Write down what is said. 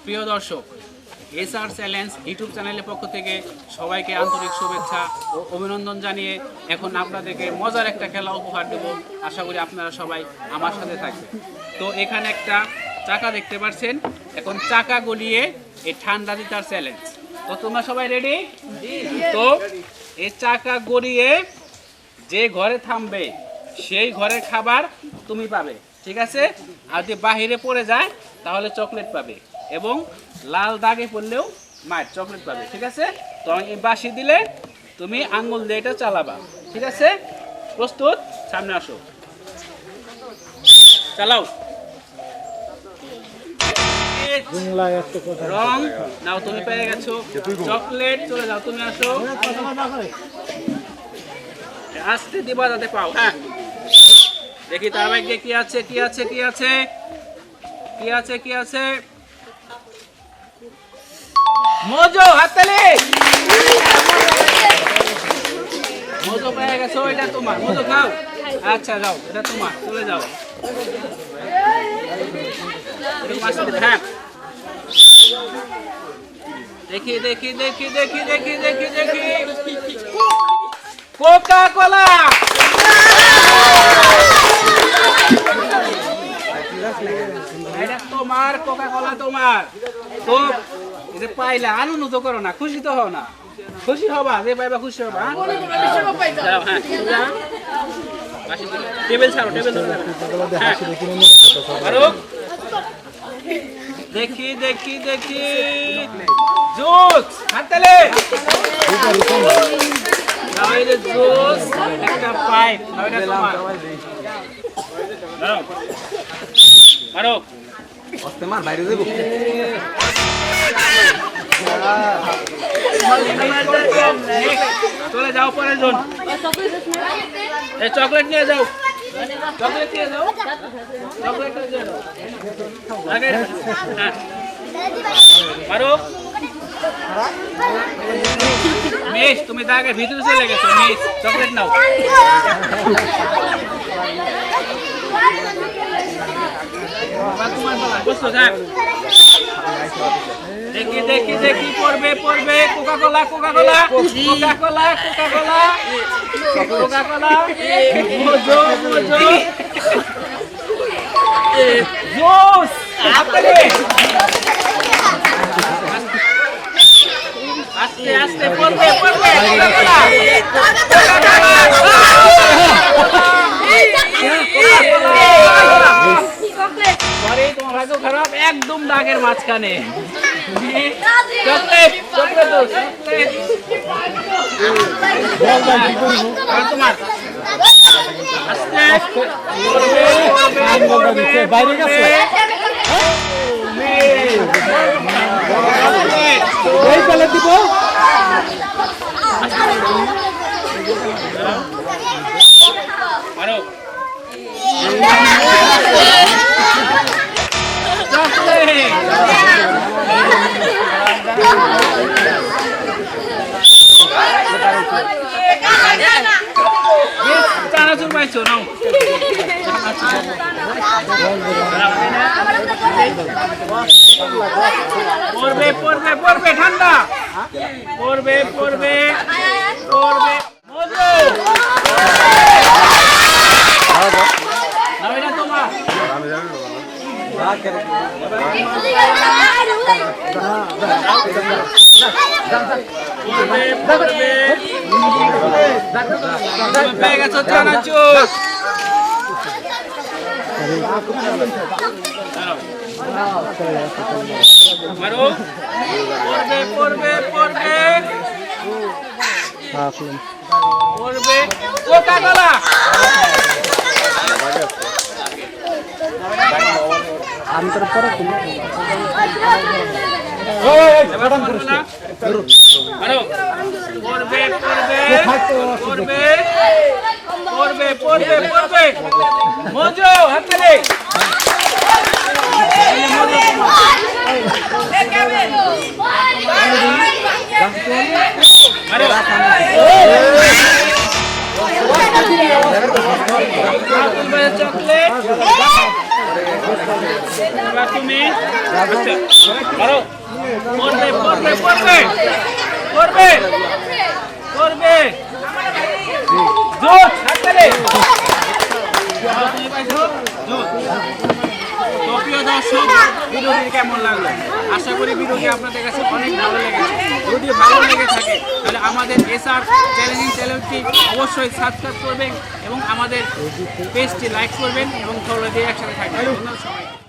প্রিয় দর্শক, SR challenge YouTube চ্যানেলের পক্ষ থেকে সবাইকে আন্তরিক শুভেচ্ছা ও অভিনন্দন জানিয়ে এখন আপনাদেরকে মজার একটা খেলা উপহার দেব। আশা করি আপনারা সবাই আমার সাথে থাকবেন। তো এখানে একটা চাকা দেখতে পাচ্ছেন, এখন চাকা গলিয়ে এই ঠান্ডা দিতার চ্যালেঞ্জ। তো তোমরা সবাই রেডি? তো এই চাকা গড়িয়ে যে ঘরে থামবে সেই ঘরের খাবার তুমি পাবে, ঠিক আছে? আর যদি বাহিরে পড়ে যায় তাহলে চকলেট পাবে, এবং লাল দাগে পড়লেও মায়ের চকলেট পাবে, ঠিক আছে? তো এই বাঁশি দিলে তুমি আঙ্গুল দিয়ে এটা চালাবা, ঠিক আছে? প্রস্তুত? সামনে আসো, চালাও। রং নাও, তুমি পেয়ে গেছো চকলেট। চলে যাও, তুমি আসো। আস্তে দিবা যাতে পাও। হ্যাঁ, দেখি তার ভাগ্যে কি আছে, কি আছে, কি আছে, কি আছে, কি আছে। মজো, হাততালি। মজো পেয়ে গেছো, এটা তোমার। মজো খাও। আচ্ছা যাও, এটা তোমার, চলে যাও। হ্যাঁ, দেখি দেখি দেখি দেখি দেখি দেখি দেখি কোকা কোলা। এটা তোমার, কোকা কোলা তোমার। তো এটা পাইলে আনন্দ করো না, খুশি তো হও না? খুশি হবা, যে পাইবা খুশি হবা। টেবিল ছাড়ো, টেবিল ছাড়ো। দেখি দেখি দেখি জুস, হাততালি। জুস একটা পাইপ, মারো মার বাইরে দেবো। চলে যাও পরের জন। চকলেট নিয়ে যাও, চকলেট নিয়ে যাও, চকলেট নিয়ে যাও। মারো মিস, তুমি দাগের ভিতরে চলে গেছো। মিস, চকলেট নাও। দেখি দেখি দেখি পড়বে পড়বে। Coca Cola, Coca Cola, Coca Cola, Coca Cola, Coca Cola. মজো মজো জুস, আস্তে আস্তে পড়বে পড়বে। কোকা কোলা, তোমার ভাগ্য খারাপ, একদম দাগের মাঝখানে। চকলেট, চকলেট তোমার। বাইরে গেছে দিব। আরো চানাচুর পাইছো নাও। পড়বে পড়বে পড়বে, ঠান্ডা পড়বে পড়বে পড়বে। মজো নাও, এটা তোমার। পেয়ে গেছো চানাচুর। মারো, পড়বে পড়বে পড়বে পড়বে। কোকা কোলা, আন্তর পরে পড়বে পড়বে পড়বে পড়বে পড়বে। মজো, হাততালি। চকলেট তুমি করো করবে করবে করবে করবে করবে জোর হাততালি তুমি পাইছো জোর তো প্রিয় দর্শক ভিডিওটি কেমন লাগলো আশা করি ভিডিওটি আপনাদের কাছে অনেক ভালো লেগেছে যদি ভালো লেগে থাকে তাহলে আমাদের এসআর চ্যালেঞ্জিং চ্যানেলটি অবশ্যই সাবস্ক্রাইব করবেন এবং আমাদের পেজটি লাইক করবেন এবং ফলো দিয়ে একসাথে থাকবেন ধন্যবাদ সবাইকে।